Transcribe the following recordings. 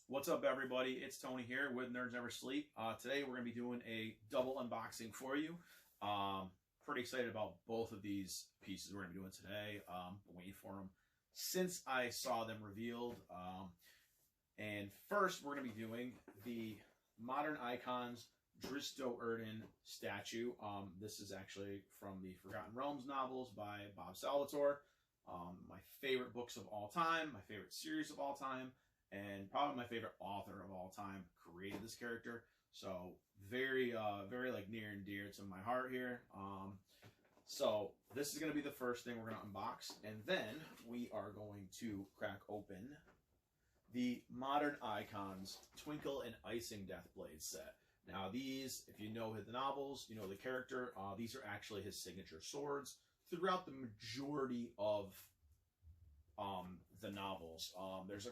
What's up, everybody? It's Tony here with Nerds Never Sleep. Today we're going to be doing a double unboxing for you. Pretty excited about both of these pieces we're going to be doing today. Been waiting for them since I saw them revealed. And first we're going to be doing the Modern Icons Drizzt Statue. This is actually from the Forgotten Realms novels by Bob Salvatore. My favorite books of all time, my favorite series of all time, and probably my favorite author of all time created this character. So very like near and dear to my heart here. So this is going to be the first thing we're going to unbox, and then we are going to crack open the Modern Icons Twinkle and Icingdeath blade set. Now these, if you know the novels, you know the character, these are actually his signature swords throughout the majority of the novels. There's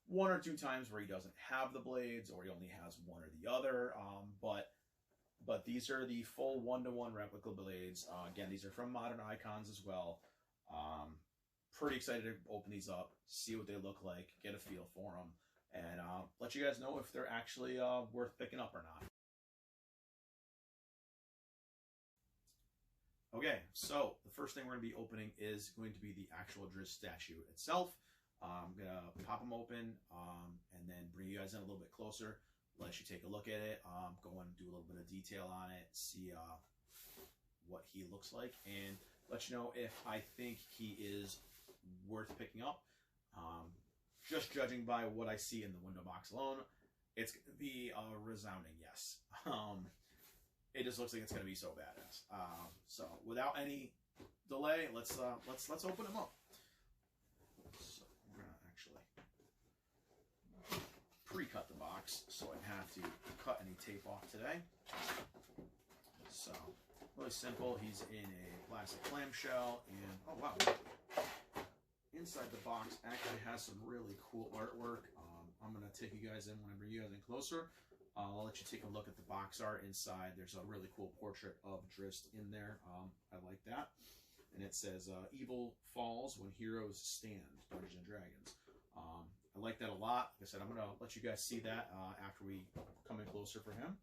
one or two times where he doesn't have the blades, or he only has one or the other, but these are the full one-to-one replica blades. Again, these are from Modern Icons as well. Pretty excited to open these up, see what they look like, get a feel for them, and let you guys know if they're actually worth picking up or not. Okay, so the first thing we're going to be opening is going to be the actual Drizzt statue itself. I'm going to pop them open and then bring you guys in a little bit closer, let you take a look at it, go and do a little bit of detail on it, see what he looks like, and let you know if I think he is worth picking up. Just judging by what I see in the window box alone, it's going to be a resounding yes. It just looks like it's going to be so badass. So without any delay, let's open them up. So we're going to actually pre-cut the box so I don't have to cut any tape off today. So really simple. He's in a plastic clamshell, and oh wow, inside the box actually has some really cool artwork. I'm going to take you guys in when I bring you guys in closer. I'll let you take a look at the box art inside. There's a really cool portrait of Drizzt in there. I like that. And it says, evil falls when heroes stand, Dungeons and Dragons. I like that a lot. Like I said, I'm going to let you guys see that after we come in closer for him.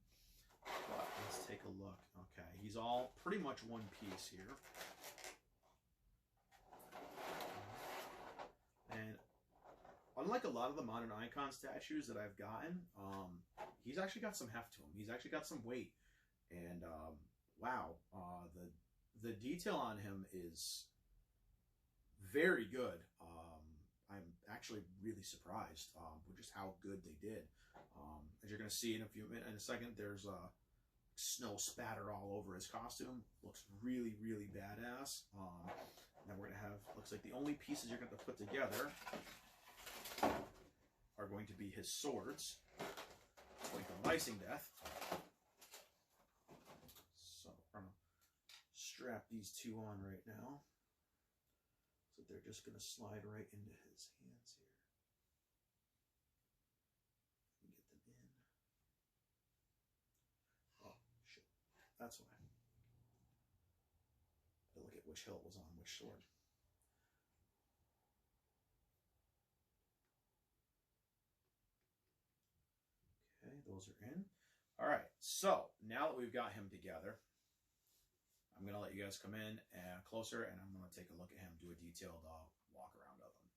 But let's take a look. Okay, he's all pretty much one piece here. And unlike a lot of the Modern Icon statues that I've gotten, he's actually got some heft to him. He's actually got some weight. And wow, the detail on him is very good. I'm actually really surprised with just how good they did. As you're going to see in a second, there's snow spatter all over his costume. Looks really, really badass. Now we're going to have, looks like the only pieces you're going to have to put together are going to be his swords, Twinkle and Icingdeath. So I'm going to strap these two on right now. So they're just going to slide right into his hands here. Get them in. Oh, shit. That's why. I look at which hilt was on which sword. Okay, those are in. All right, so now that we've got him together, I'm going to let you guys come in closer, and I'm going to take a look at him, do a detailed walk around of him.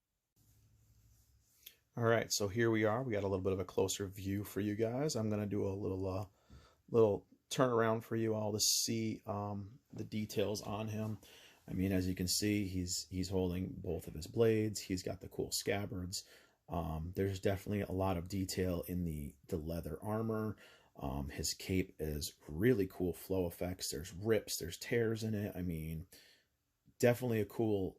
All right, so here we are. We got a little bit of a closer view for you guys. I'm going to do a little turnaround for you all to see the details on him. I mean, as you can see, he's holding both of his blades. He's got the cool scabbards. There's definitely a lot of detail in the leather armor. His cape is really cool flow effects. There's rips, there's tears in it. I mean, definitely a cool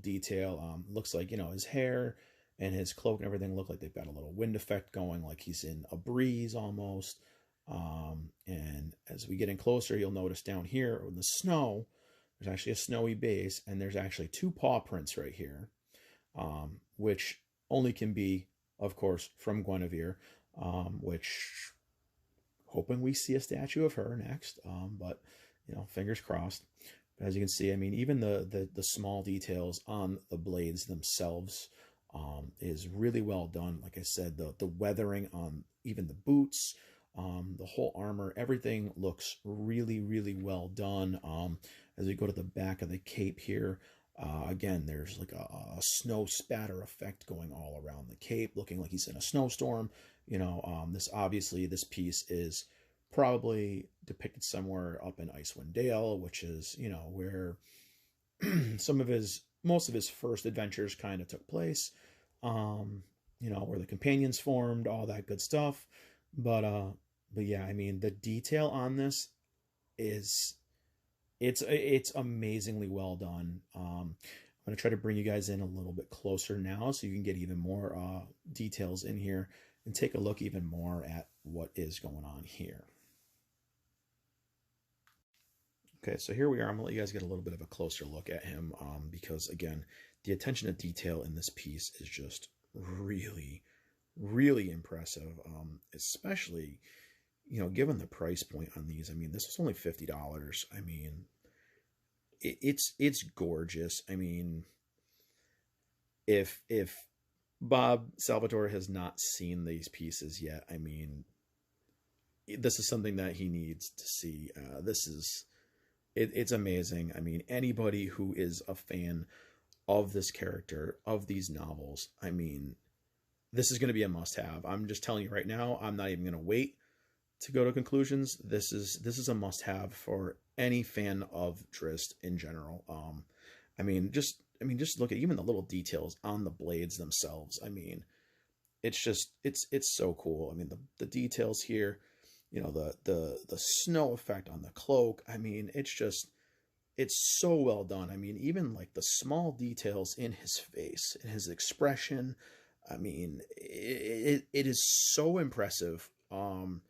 detail. Looks like, you know, his hair and his cloak and everything look like they've got a little wind effect going, like he's in a breeze almost. And as we get in closer, you'll notice down here in the snow, there's actually a snowy base, and there's actually two paw prints right here, which only can be, of course, from Guinevere, which hoping we see a statue of her next, but you know, fingers crossed. But as you can see, I mean, even the small details on the blades themselves is really well done. Like I said, the weathering on even the boots, the whole armor, everything looks really, really well done. As we go to the back of the cape here, again, there's like a snow spatter effect going all around the cape, looking like he's in a snowstorm. You know, this piece is probably depicted somewhere up in Icewind Dale, which is, you know, where most of his first adventures kind of took place. You know, where the companions formed, all that good stuff. But yeah, I mean, the detail on this is it's amazingly well done. I'm gonna try to bring you guys in a little bit closer now so you can get even more details in here and take a look even more at what is going on here. Okay, so here we are. I'm gonna let you guys get a little bit of a closer look at him, because again, the attention to detail in this piece is just really, really impressive. Especially, you know, given the price point on these. I mean, this was only $50. I mean, it's gorgeous. I mean, if Bob Salvatore has not seen these pieces yet, I mean, this is something that he needs to see. It's amazing. I mean, anybody who is a fan of this character, of these novels, I mean, this is going to be a must-have. I'm just telling you right now, I'm not even going to wait to go to conclusions. This is a must-have for any fan of Drizzt in general. I mean, just look at even the little details on the blades themselves. I mean, it's so cool. I mean, the details here, you know, the snow effect on the cloak. I mean, it's so well done. I mean, even like the small details in his face, in his expression. I mean, it is so impressive. I'm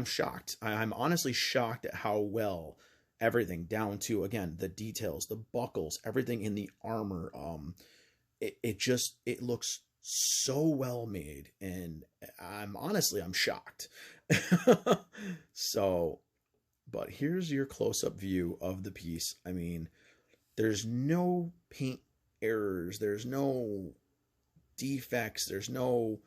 shocked. I'm honestly shocked at how well everything, down to, again, the details, the buckles, everything in the armor. It looks so well made, and I'm shocked. So, but here's your close-up view of the piece. I mean, there's no paint errors, there's no defects, there's no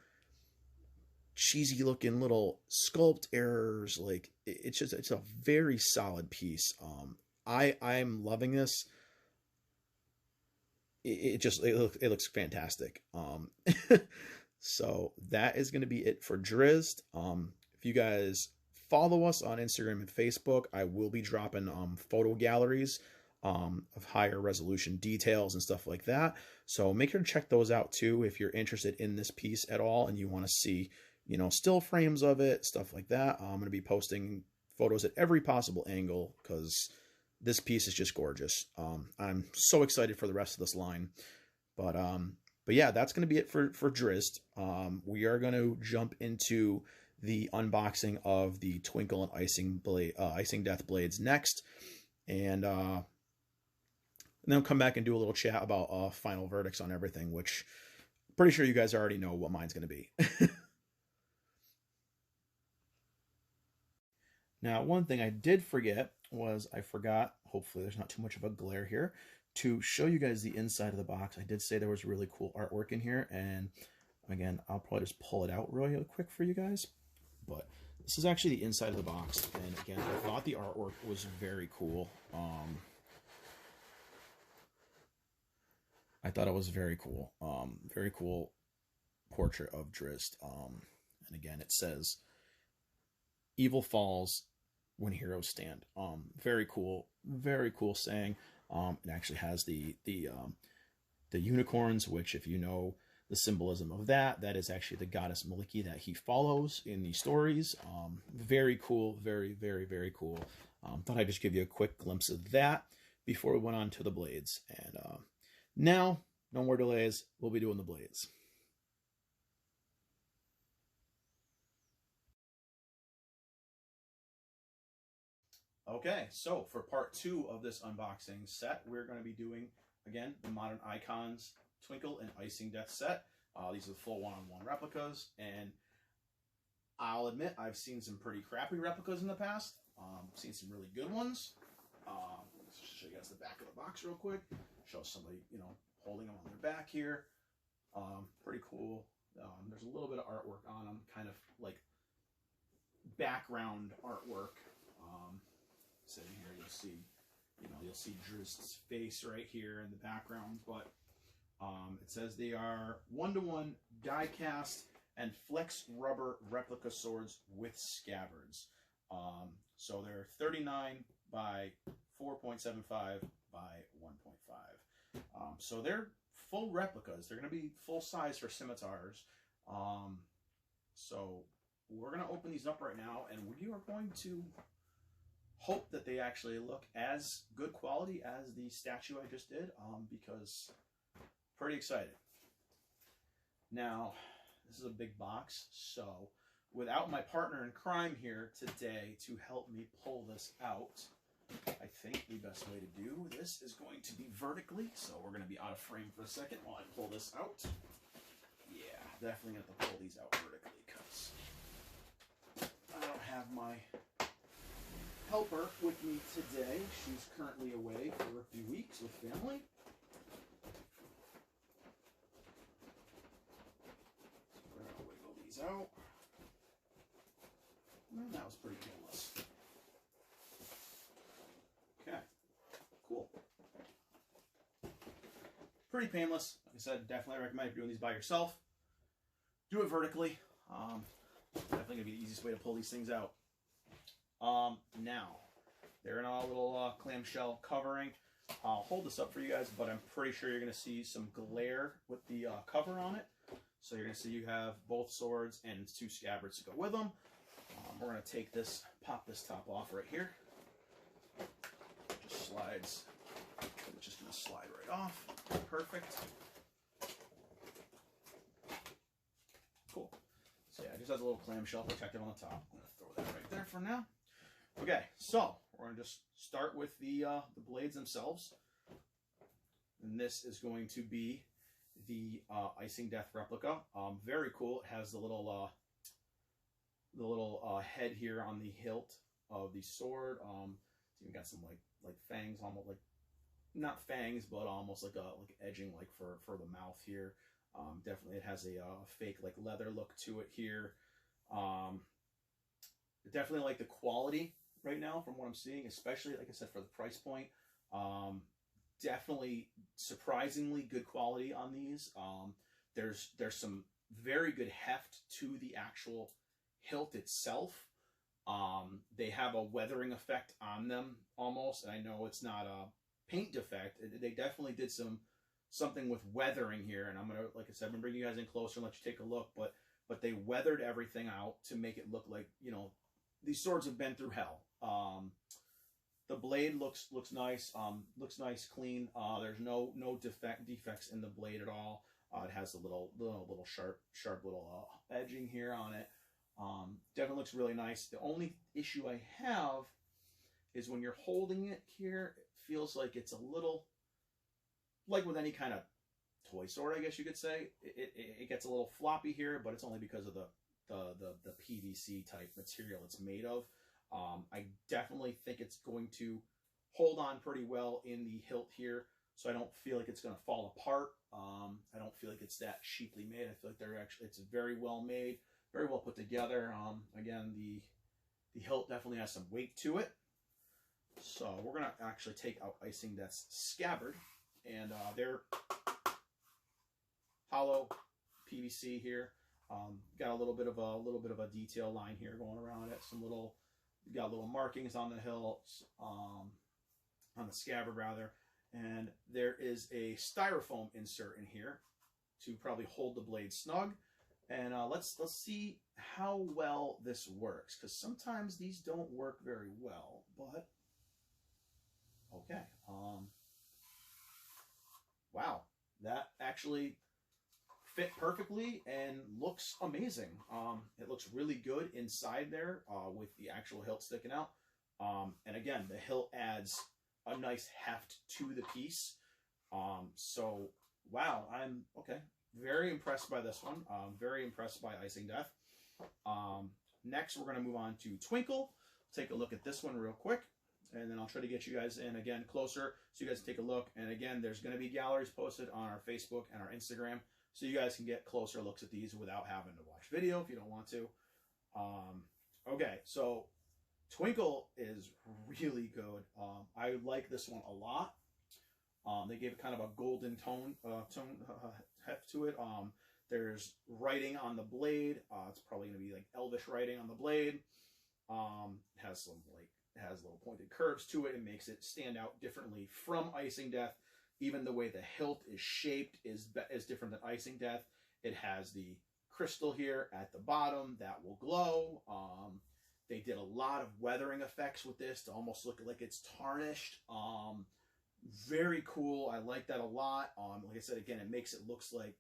cheesy looking little sculpt errors. Like, it's a very solid piece. I'm loving this. It looks fantastic. So that is going to be it for Drizzt. If you guys follow us on Instagram and Facebook, I will be dropping photo galleries of higher resolution details and stuff like that. So make sure to check those out too if you're interested in this piece at all and you want to see, you know, still frames of it, stuff like that. I'm going to be posting photos at every possible angle because this piece is just gorgeous. I'm so excited for the rest of this line. But yeah, that's going to be it for Drizzt. We are going to jump into the unboxing of the Twinkle and Icingdeath blades next. And then I'll come back and do a little chat about final verdicts on everything, which I'm pretty sure you guys already know what mine's going to be. Now, one thing I did forget was hopefully there's not too much of a glare here, to show you guys the inside of the box. I did say there was really cool artwork in here, and again, I'll probably just pull it out really quick for you guys. But this is actually the inside of the box, and again, I thought the artwork was very cool. I thought it was very cool. Very cool portrait of Drizzt. And again, it says, "Evil falls when heroes stand." Very cool saying. It actually has the unicorns, which, if you know the symbolism of that is actually the goddess Maliki that he follows in the stories. Very cool, very, very, very cool. Thought I'd just give you a quick glimpse of that before we went on to the blades. And now, no more delays, we'll be doing the blades. Okay, so for part 2 of this unboxing set, we're going to be doing, again, the Modern Icons Twinkle and Icingdeath set. These are the full one-on-one replicas, and I'll admit I've seen some pretty crappy replicas in the past. Seen some really good ones. Let's show you guys the back of the box real quick. Show somebody, you know, holding them on their back here. Pretty cool. There's a little bit of artwork on them, kind of like background artwork. Sitting here, you'll see Drizzt's face right here in the background, but it says they are 1-to-1 die cast and flex rubber replica swords with scabbards. So they're 39 by 4.75 by 1.5. So they're full replicas. They're going to be full size for scimitars. So we're going to open these up right now, and we are going to hope that they actually look as good quality as the statue I just did, because pretty excited. Now, this is a big box, so without my partner in crime here today to help me pull this out, I think the best way to do this is going to be vertically, so we're going to be out of frame for a second while I pull this out. Yeah, definitely going to have to pull these out vertically because I don't have my helper with me today. She's currently away for a few weeks with family. So we're going to wiggle these out. And that was pretty painless. Okay, cool. Pretty painless. Like I said, definitely recommend if you're doing these by yourself, do it vertically. Definitely going to be the easiest way to pull these things out. Now, they're in a little clamshell covering. I'll hold this up for you guys, but I'm pretty sure you're going to see some glare with the cover on it. So you're going to see you have both swords and 2 scabbards to go with them. We're going to take this, pop this top off right here. Just slides. It's just going to slide right off. Perfect. Cool. So yeah, it just has a little clamshell protector on the top. I'm going to throw that right there for now. Okay, so we're going to just start with the blades themselves. And this is going to be the Icingdeath replica. Very cool. It has the little head here on the hilt of the sword. It's even got some like fangs, almost like, not fangs, but almost like edging like for the mouth here. Definitely it has a fake like leather look to it here. Definitely like the quality right now from what I'm seeing, especially like I said for the price point. Definitely surprisingly good quality on these. There's some very good heft to the actual hilt itself. They have a weathering effect on them almost, and I know it's not a paint defect. They definitely did something with weathering here, and I'm gonna, like I said, I'm gonna bring you guys in closer and let you take a look, but they weathered everything out to make it look like, you know, these swords have been through hell. The blade looks nice, clean. There's no defects in the blade at all. It has a little sharp little edging here on it. Definitely looks really nice. The only issue I have is when you're holding it here, it feels like it's a little, like with any kind of toy sword, I guess you could say. It gets a little floppy here, but it's only because of the PVC type material it's made of. I definitely think it's going to hold on pretty well in the hilt here, so I don't feel like it's going to fall apart. I don't feel like it's that cheaply made. I feel like it's very well made, very well put together. Again, the hilt definitely has some weight to it. So we're going to actually take out Icingdeath's scabbard, and they're hollow PVC here. Got a little bit of a detail line here going around it. Got little markings on the hilts, on the scabbard rather, and there is a styrofoam insert in here to probably hold the blade snug. And let's see how well this works, because sometimes these don't work very well. But okay, wow, that actually fit perfectly and looks amazing. It looks really good inside there with the actual hilt sticking out. And again, the hilt adds a nice heft to the piece. So, wow, I'm very impressed by this one. Very impressed by Icingdeath. Next, we're going to move on to Twinkle. Take a look at this one real quick, and then I'll try to get you guys in again closer so you guys can take a look. And again, there's going to be galleries posted on our Facebook and our Instagram, so you guys can get closer looks at these without having to watch video if you don't want to. Okay, so Twinkle is really good. I like this one a lot. They gave it kind of a golden tone heft to it. There's writing on the blade. It's probably going to be like elvish writing on the blade. Has some has little pointed curves to it. It makes it stand out differently from Icingdeath. Even the way the hilt is shaped is different than Icingdeath. It has the crystal here at the bottom that will glow. They did a lot of weathering effects with this to almost look like it's tarnished. Very cool. I like that a lot. Like I said, again, it makes it looks like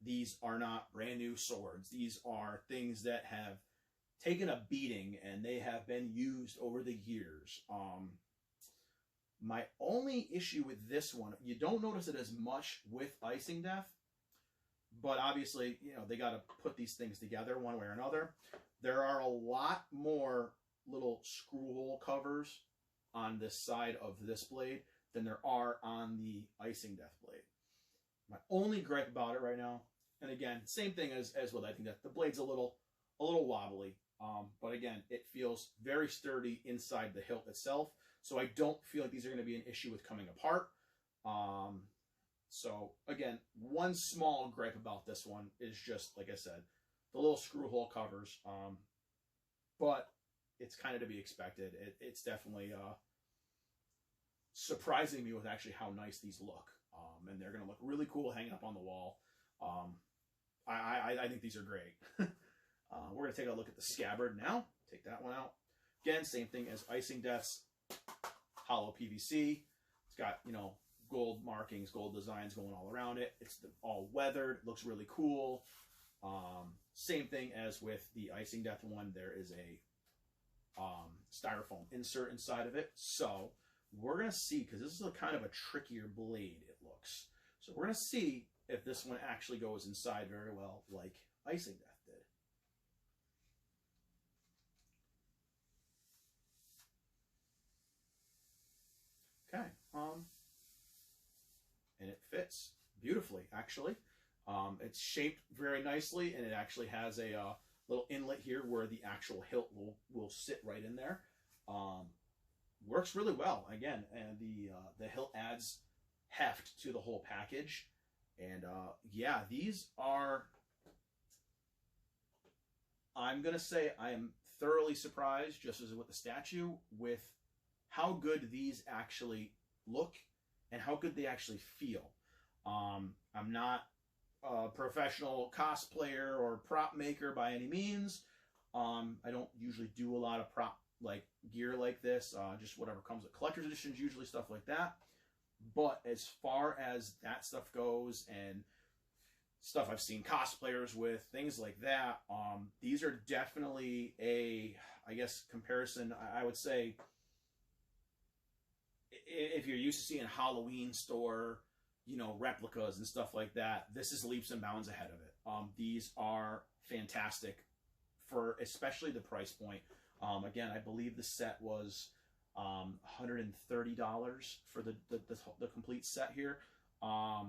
these are not brand new swords. These are things that have taken a beating and they have been used over the years. My only issue with this one, you don't notice it as much with Icingdeath, but obviously, you know, they got to put these things together one way or another. There are a lot more little screw hole covers on this side of this blade than there are on the Icingdeath blade. My only gripe about it right now, and again, same thing as with Icingdeath, the blade's a little wobbly, but again, it feels very sturdy inside the hilt itself, so I don't feel like these are going to be an issue with coming apart. So again, one small gripe about this one is just, like I said, the little screw hole covers, but it's kind of to be expected. It's definitely surprising me with actually how nice these look, and they're going to look really cool hanging up on the wall. I think these are great. We're going to take a look at the scabbard now. Take that one out. Again, same thing as Icingdeath's hollow PVC. It's got, you know, gold markings, gold designs going all around it. It's all weathered. Looks really cool. Same thing as with the Icingdeath one. There is a styrofoam insert inside of it. So we're going to see, because this is a kind of a trickier blade, it looks. So we're going to see if this one actually goes inside very well like Icingdeath did. Okay. And it fits beautifully, actually. It's shaped very nicely, and it actually has a little inlet here where the actual hilt will sit right in there. Works really well, again, and the hilt adds heft to the whole package. And yeah, these are, I'm going to say I am thoroughly surprised, just as with the statue, with how good these actually look and how good they actually feel. I'm not a professional cosplayer or prop maker by any means. I don't usually do a lot of prop gear like this, just whatever comes with collector's editions, usually stuff like that. But as far as that stuff goes, and stuff I've seen cosplayers with, things like that, these are definitely a, I guess, comparison. I would say, if you're used to seeing Halloween store, you know, replicas and stuff like that, this is leaps and bounds ahead of it. These are fantastic for especially the price point. Again, I believe the set was $130 for the complete set here. I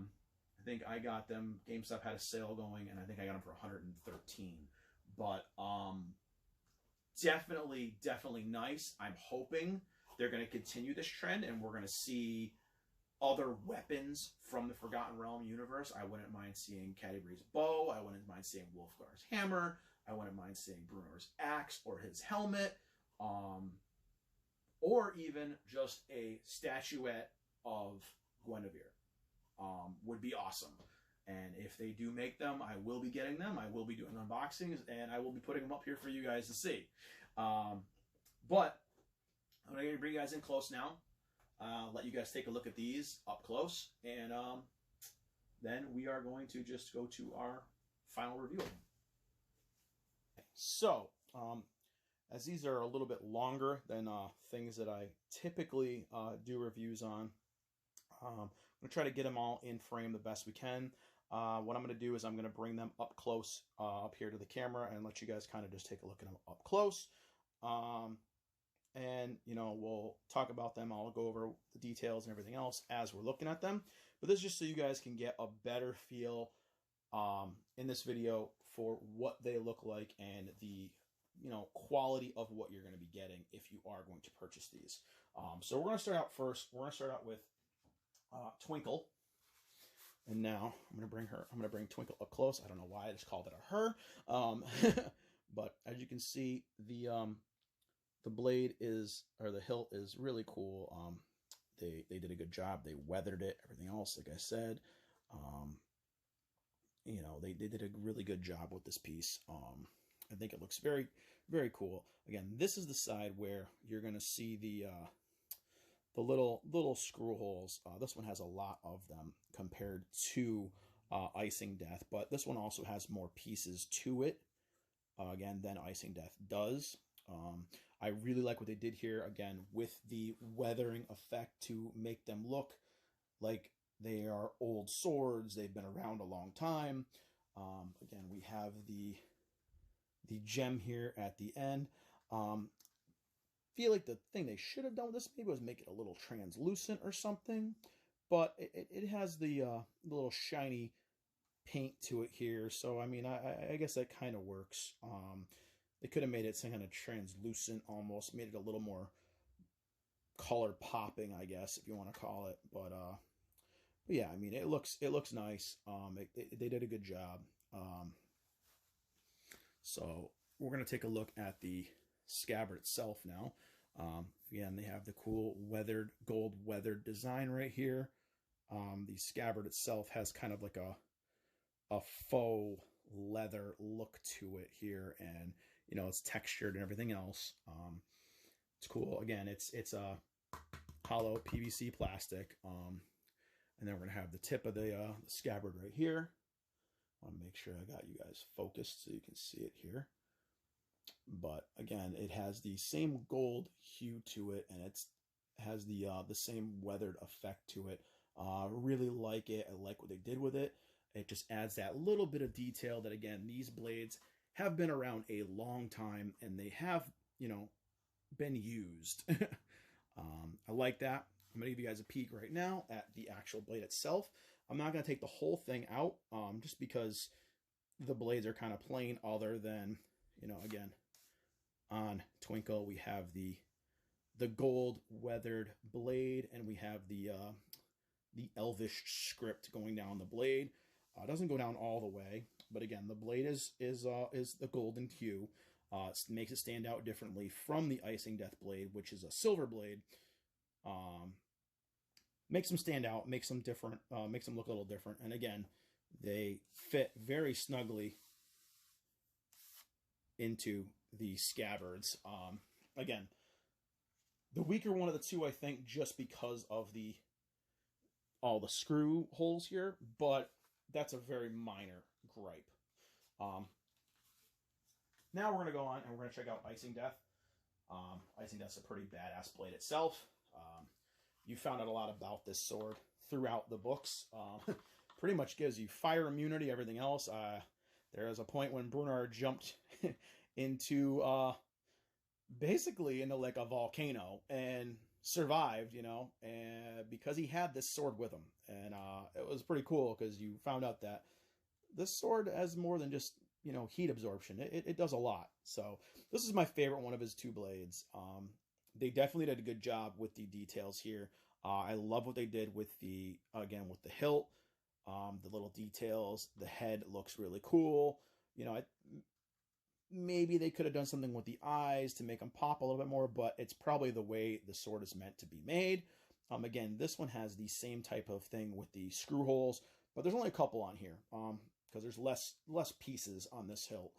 think I got them, GameStop had a sale going, and I think I got them for $113. But definitely nice. I'm hoping they're going to continue this trend, and we're going to see other weapons from the Forgotten Realm universe. I wouldn't mind seeing Catti-brie's bow. I wouldn't mind seeing Wulfgar's hammer. I wouldn't mind seeing Brunor's axe or his helmet. Or even just a statuette of Guinevere. Would be awesome. And if they do make them, I will be getting them. I will be doing unboxings, and I will be putting them up here for you guys to see. But I'm going to bring you guys in close now. Let you guys take a look at these up close, and then we are going to just go to our final review of them. So, as these are a little bit longer than things that I typically do reviews on, I'm going to try to get them all in frame the best we can. What I'm going to do is I'm going to bring them up close up here to the camera and let you guys kind of just take a look at them up close. And, you know, we'll talk about them. I'll go over the details and everything else as we're looking at them. But this is just so you guys can get a better feel in this video for what they look like and the quality of what you're going to be getting if you are going to purchase these. So we're going to start out first. We're going to start out with Twinkle. And now I'm going to bring Twinkle up close. I don't know why I just called it a her. But as you can see, the blade or the hilt is really cool. They did a good job. They weathered it, everything else, like I said. They did a really good job with this piece. I think it looks very, very cool. Again, this is the side where you're going to see the little screw holes. This one has a lot of them compared to Icingdeath, but this one also has more pieces to it, again, than Icingdeath does. I really like what they did here, again, with the weathering effect to make them look like they are old swords. They've been around a long time. Again, we have the gem here at the end. Feel like the thing they should have done with this maybe was make it a little translucent or something, but it has the little shiny paint to it here. So I mean, I guess that kind of works. They could have made it some kind of translucent, almost made it a little more color popping, I guess, if you want to call it. But yeah, I mean, it looks nice. They did a good job. So we're gonna take a look at the scabbard itself now. Again, they have the cool gold weathered design right here. The scabbard itself has kind of like a faux leather look to it here, and it's textured and everything else. It's cool. Again, it's a hollow PVC plastic. And then we're gonna have the tip of the scabbard right here. I want to make sure I got you guys focused so you can see it here. But again, it has the same gold hue to it, and it has the same weathered effect to it. Really like it. I like what they did with it. It just adds that little bit of detail that, again, these blades have been around a long time, and they have, been used. I like that. I'm going to give you guys a peek right now at the actual blade itself. I'm not going to take the whole thing out, just because the blades are kind of plain, other than, again, on Twinkle, we have the gold weathered blade, and we have the elvish script going down the blade. It doesn't go down all the way, but again, the blade is the golden hue. It makes it stand out differently from the Icingdeath blade, which is a silver blade. Makes them stand out, makes them different, makes them look a little different. And again, they fit very snugly into the scabbards. Again, the weaker one of the two, I think, just because of all the screw holes here, but that's a very minor gripe. Now we're going to go on and we're going to check out Icingdeath. Icingdeath's a pretty badass blade itself. You found out a lot about this sword throughout the books. Pretty much gives you fire immunity, everything else. There is a point when Brunard jumped into basically into like a volcano and survived, and because he had this sword with him. And it was pretty cool because you found out that this sword has more than just heat absorption. It does a lot. So this is my favorite one of his two blades. They definitely did a good job with the details here. I love what they did with the hilt, the little details. The head looks really cool. Maybe they could have done something with the eyes to make them pop a little bit more, but it's probably the way the sword is meant to be made. Again, this one has the same type of thing with the screw holes, but there's only a couple on here because there's less pieces on this hilt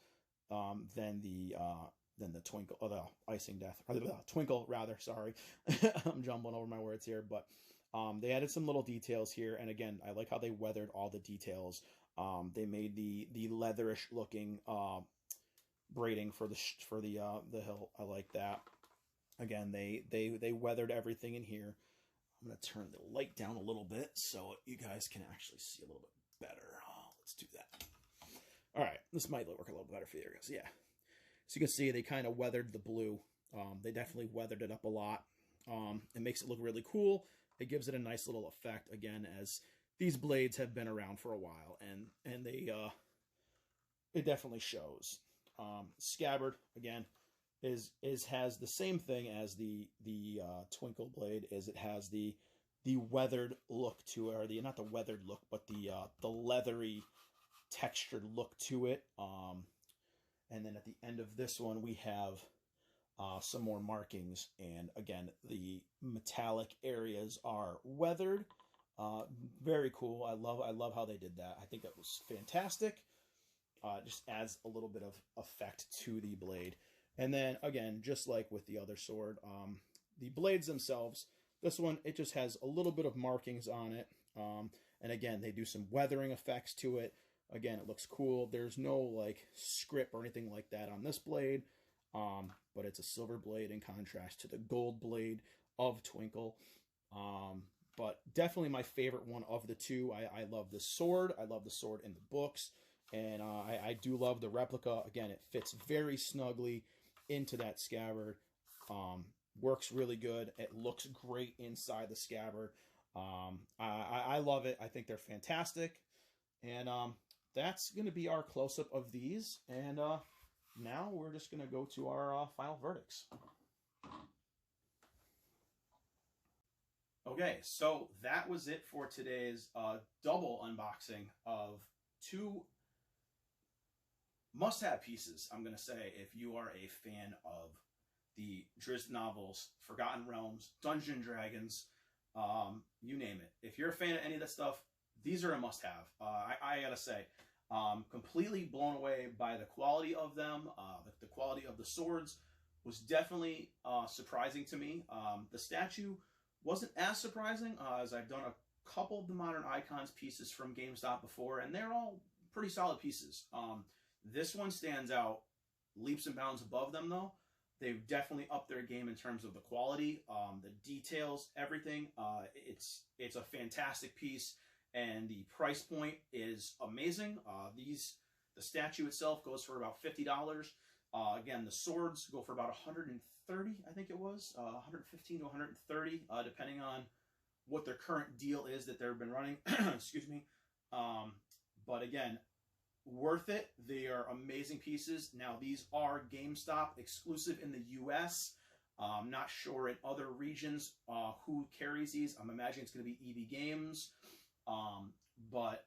than the Twinkle, or the Icingdeath, or the Twinkle rather. Sorry, I'm jumbling over my words here, but they added some little details here, and again, I like how they weathered all the details. They made the leatherish looking braiding for the hilt. I like that. Again, they weathered everything in here. I'm gonna turn the light down a little bit so you guys can actually see a little bit better. Let's do that. All right, this might work a little better for you guys. Yeah. So you can see they kind of weathered the blue. They definitely weathered it up a lot. It makes it look really cool. It gives it a nice little effect, again, as these blades have been around for a while, and they it definitely shows. Scabbard again is has the same thing as the Twinkle blade, is it has the weathered look to it, or the, not the weathered look, but the leathery textured look to it. And then at the end of this one we have some more markings, and again the metallic areas are weathered. Very cool. I love how they did that. I think that was fantastic. Just adds a little bit of effect to the blade. And then again, just like with the other sword, the blades themselves, this one, it just has a little bit of markings on it. And again, they do some weathering effects to it. Again, it looks cool. There's no like script or anything like that on this blade. But it's a silver blade in contrast to the gold blade of Twinkle. But definitely my favorite one of the two. I love the sword. I love the sword in the books. And I do love the replica. Again, it fits very snugly into that scabbard. Works really good. It looks great inside the scabbard. I love it. I think they're fantastic. And that's going to be our close-up of these. And now we're just going to go to our final verdicts. Okay, so that was it for today's double unboxing of two must-have pieces, I'm going to say, if you are a fan of the Drizzt novels, Forgotten Realms, Dungeons & Dragons, you name it. If you're a fan of any of that stuff, these are a must-have. I got to say, completely blown away by the quality of them. The quality of the swords was definitely surprising to me. The statue wasn't as surprising, as I've done a couple of the Modern Icons pieces from GameStop before, and they're all pretty solid pieces. This one stands out leaps and bounds above them, though. They've definitely upped their game in terms of the quality, the details, everything. It's a fantastic piece, and the price point is amazing. The statue itself goes for about $50. Again, the swords go for about $130, I think it was, $115 to $130, depending on what their current deal is that they've been running. Excuse me. But again, worth it. They are amazing pieces. Now, these are GameStop exclusive in the US. I'm not sure in other regions who carries these. I'm imagining it's going to be EB Games. But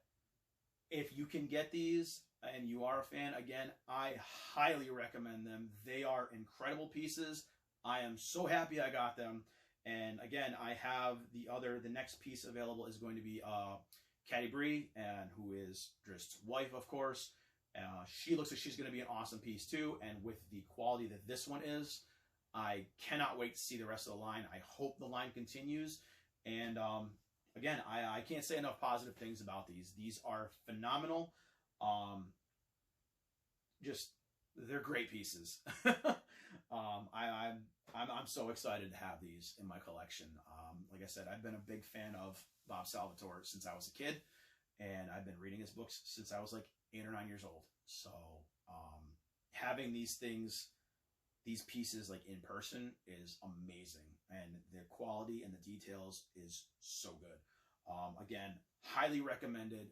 if you can get these and you are a fan, again, I highly recommend them. They are incredible pieces. I am so happy I got them. And again, I have the next piece available is going to be Caddy Bree, and who is Drizzt's wife, of course. She looks like she's going to be an awesome piece too, and with the quality that this one is, I cannot wait to see the rest of the line. I hope the line continues, and again, I can't say enough positive things about these. These are phenomenal. Just, they're great pieces. I'm so excited to have these in my collection. Like I said, I've been a big fan of Bob Salvatore since I was a kid, and I've been reading his books since I was like 8 or 9 years old. So having these pieces like in person is amazing, and the quality and the details is so good. Again, highly recommended.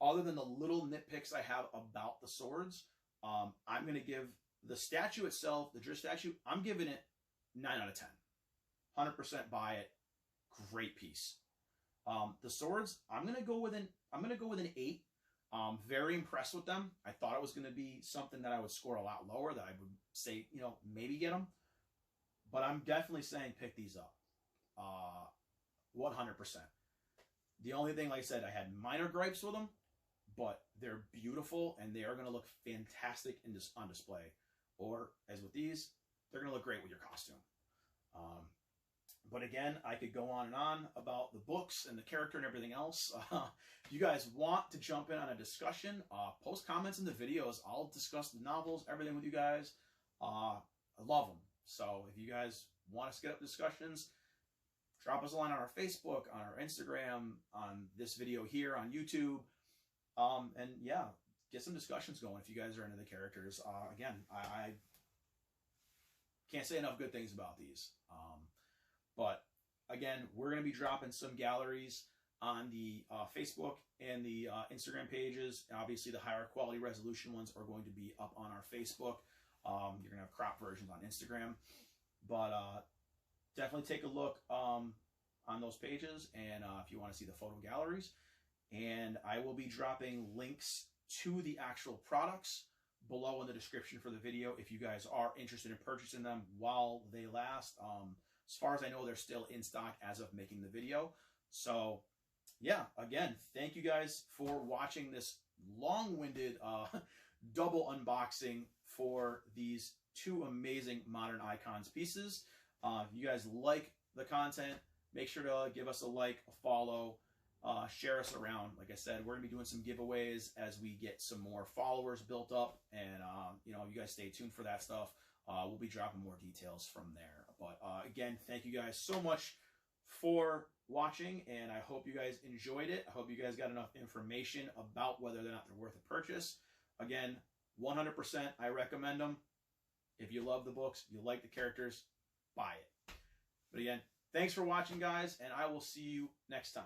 Other than the little nitpicks I have about the swords, I'm going to give the statue itself, the Drizzt statue, I'm giving it 9 out of 10. 100% buy it. Great piece. The swords, I'm gonna go with an 8. Very impressed with them. I thought it was gonna be something that I would score a lot lower, that I would say, maybe get them. But I'm definitely saying pick these up. 100%. The only thing, like I said, I had minor gripes with them, but they're beautiful and they are gonna look fantastic on display. Or, as with these, they're gonna look great with your costume. But again, I could go on and on about the books and the character and everything else. If you guys want to jump in on a discussion, post comments in the videos. I'll discuss the novels, everything with you guys. I love them. So if you guys want us to get up discussions, drop us a line on our Facebook, on our Instagram, on this video here on YouTube. And yeah, get some discussions going if you guys are into the characters. Again, I can't say enough good things about these. But again, we're going to be dropping some galleries on the Facebook and the Instagram pages. Obviously, the higher quality resolution ones are going to be up on our Facebook. You're going to have crop versions on Instagram. But definitely take a look on those pages, and if you want to see the photo galleries. And I will be dropping links to the actual products below in the description for the video if you guys are interested in purchasing them while they last. As far as I know, they're still in stock as of making the video. So yeah, again, thank you guys for watching this long-winded double unboxing for these two amazing Modern Icons pieces. If you guys like the content, make sure to give us a like, a follow, share us around. Like I said, we're going to be doing some giveaways as we get some more followers built up, and you know, you guys stay tuned for that stuff. We'll be dropping more details from there. But again, thank you guys so much for watching, and I hope you guys enjoyed it. I hope you guys got enough information about whether or not they're worth a purchase. Again, 100% I recommend them. If you love the books, you like the characters, buy it. But again, thanks for watching, guys, and I will see you next time.